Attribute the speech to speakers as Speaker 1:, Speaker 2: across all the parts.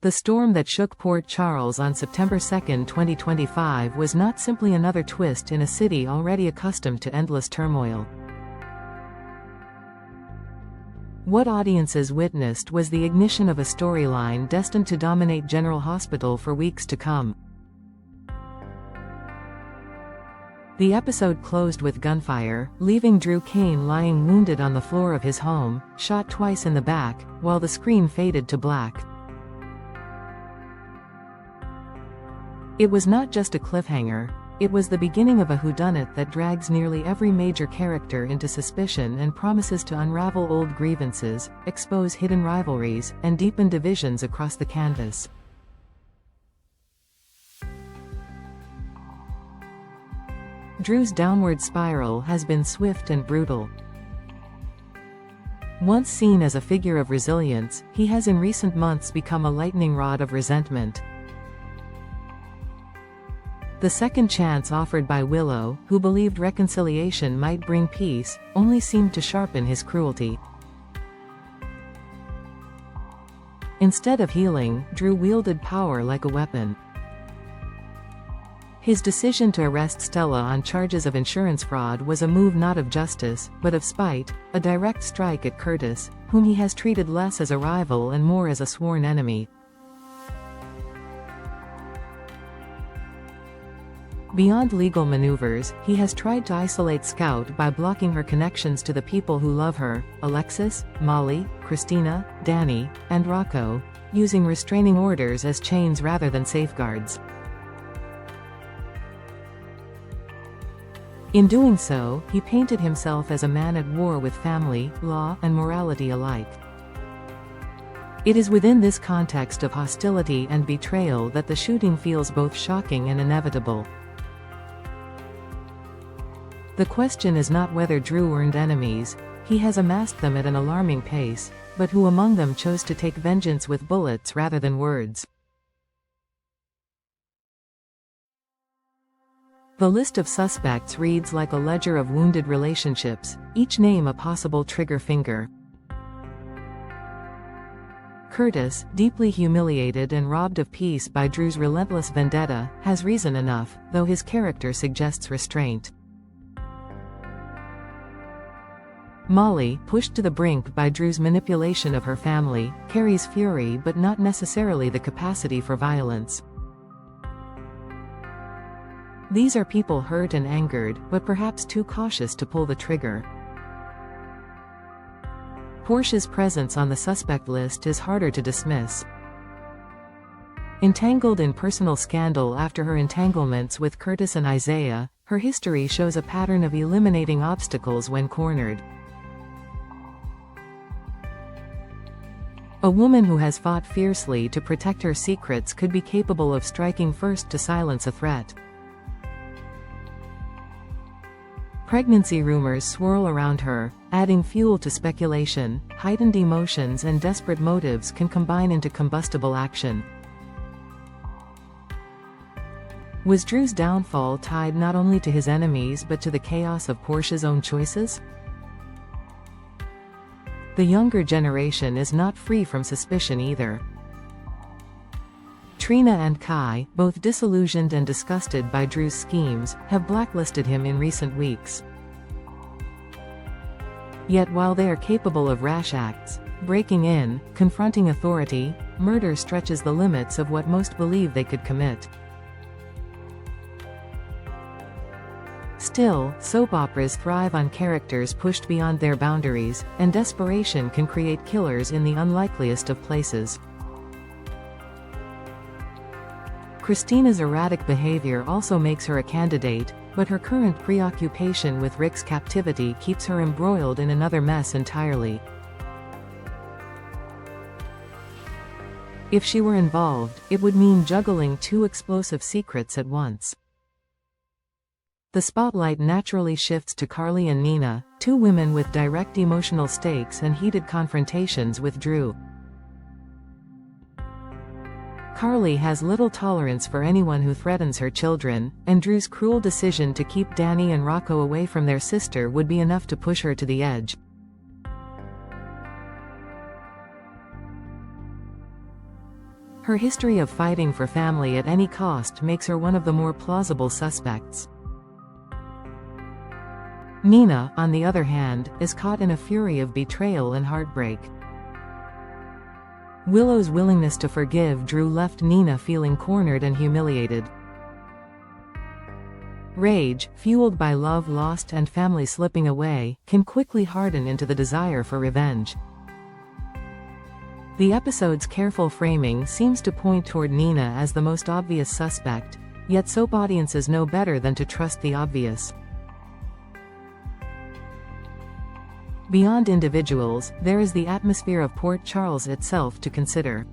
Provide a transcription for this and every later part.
Speaker 1: The storm that shook Port Charles on September 2, 2025 was not simply another twist in a city already accustomed to endless turmoil. What audiences witnessed was the ignition of a storyline destined to dominate General Hospital for weeks to come. The episode closed with gunfire, leaving Drew Cain lying wounded on the floor of his home, shot twice in the back, while the screen faded to black. It was not just a cliffhanger, it was the beginning of a whodunit that drags nearly every major character into suspicion and promises to unravel old grievances, expose hidden rivalries, and deepen divisions across the canvas. Drew's downward spiral has been swift and brutal. Once seen as a figure of resilience, he has in recent months become a lightning rod of resentment. The second chance offered by Willow, who believed reconciliation might bring peace, only seemed to sharpen his cruelty. Instead of healing, Drew wielded power like a weapon. His decision to arrest Stella on charges of insurance fraud was a move not of justice, but of spite, a direct strike at Curtis, whom he has treated less as a rival and more as a sworn enemy. Beyond legal maneuvers, he has tried to isolate Scout by blocking her connections to the people who love her, Alexis, Molly, Christina, Danny, and Rocco, using restraining orders as chains rather than safeguards. In doing so, he painted himself as a man at war with family, law, and morality alike. It is within this context of hostility and betrayal that the shooting feels both shocking and inevitable. The question is not whether Drew earned enemies, he has amassed them at an alarming pace, but who among them chose to take vengeance with bullets rather than words. The list of suspects reads like a ledger of wounded relationships, each name a possible trigger finger. Curtis, deeply humiliated and robbed of peace by Drew's relentless vendetta, has reason enough, though his character suggests restraint. Molly, pushed to the brink by Drew's manipulation of her family, carries fury but not necessarily the capacity for violence. These are people hurt and angered, but perhaps too cautious to pull the trigger. Portia's presence on the suspect list is harder to dismiss. Entangled in personal scandal after her entanglements with Curtis and Isaiah, her history shows a pattern of eliminating obstacles when cornered. A woman who has fought fiercely to protect her secrets could be capable of striking first to silence a threat. Pregnancy rumors swirl around her, adding fuel to speculation. Heightened emotions and desperate motives can combine into combustible action. Was Drew's downfall tied not only to his enemies but to the chaos of Portia's own choices? The younger generation is not free from suspicion either. Trina and Kai, both disillusioned and disgusted by Drew's schemes, have blacklisted him in recent weeks. Yet while they are capable of rash acts, breaking in, confronting authority, murder stretches the limits of what most believe they could commit. Still, soap operas thrive on characters pushed beyond their boundaries, and desperation can create killers in the unlikeliest of places. Christina's erratic behavior also makes her a candidate, but her current preoccupation with Rick's captivity keeps her embroiled in another mess entirely. If she were involved, it would mean juggling two explosive secrets at once. The spotlight naturally shifts to Carly and Nina, two women with direct emotional stakes and heated confrontations with Drew. Carly has little tolerance for anyone who threatens her children, and Drew's cruel decision to keep Danny and Rocco away from their sister would be enough to push her to the edge. Her history of fighting for family at any cost makes her one of the more plausible suspects. Nina, on the other hand, is caught in a fury of betrayal and heartbreak. Willow's willingness to forgive Drew left Nina feeling cornered and humiliated. Rage, fueled by love lost and family slipping away, can quickly harden into the desire for revenge. The episode's careful framing seems to point toward Nina as the most obvious suspect, yet soap audiences know better than to trust the obvious. Beyond individuals, there is the atmosphere of Port Charles itself to consider.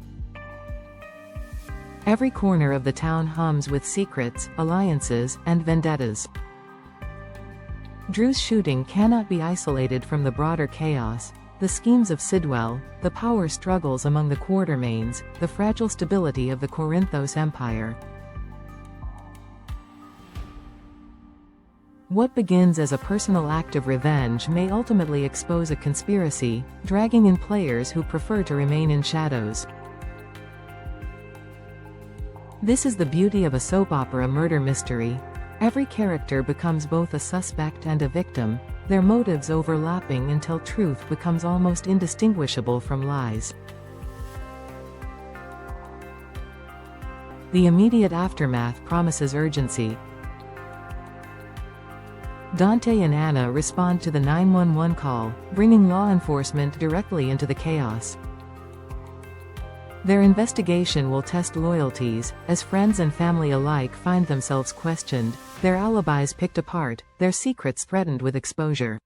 Speaker 1: Every corner of the town hums with secrets, alliances, and vendettas. Drew's shooting cannot be isolated from the broader chaos: the schemes of Sidwell, the power struggles among the Quartermaines, the fragile stability of the Corinthos Empire. What begins as a personal act of revenge may ultimately expose a conspiracy, dragging in players who prefer to remain in shadows. This is the beauty of a soap opera murder mystery. Every character becomes both a suspect and a victim, their motives overlapping until truth becomes almost indistinguishable from lies. The immediate aftermath promises urgency. Dante and Anna respond to the 911 call, bringing law enforcement directly into the chaos. Their investigation will test loyalties, as friends and family alike find themselves questioned, their alibis picked apart, their secrets threatened with exposure.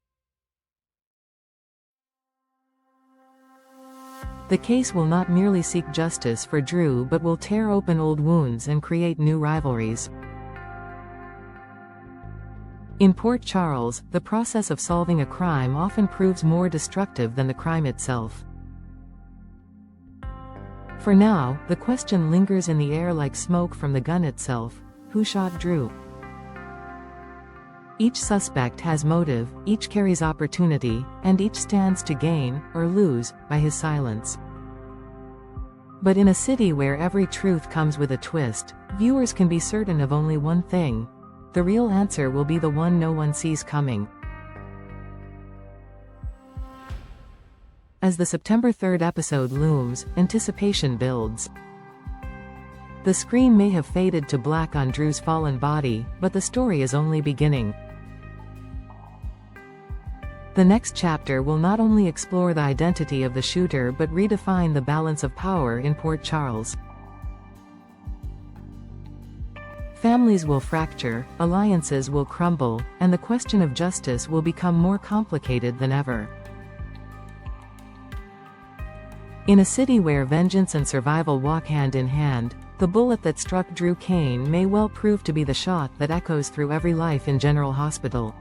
Speaker 1: The case will not merely seek justice for Drew but will tear open old wounds and create new rivalries. In Port Charles, the process of solving a crime often proves more destructive than the crime itself. For now, the question lingers in the air like smoke from the gun itself: who shot Drew? Each suspect has motive, each carries opportunity, and each stands to gain, or lose, by his silence. But in a city where every truth comes with a twist, viewers can be certain of only one thing: the real answer will be the one no one sees coming. As the September 3rd episode looms, anticipation builds. The screen may have faded to black on Drew's fallen body, but the story is only beginning. The next chapter will not only explore the identity of the shooter but redefine the balance of power in Port Charles. Families will fracture, alliances will crumble, and the question of justice will become more complicated than ever. In a city where vengeance and survival walk hand in hand, the bullet that struck Drew Cain may well prove to be the shot that echoes through every life in General Hospital.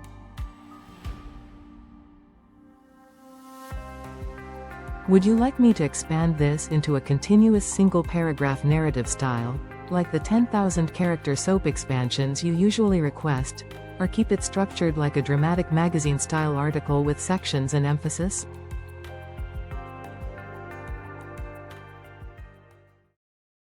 Speaker 1: Would you like me to expand this into a continuous single-paragraph narrative style, like the 10,000-character soap expansions you usually request, or keep it structured like a dramatic magazine-style article with sections and emphasis?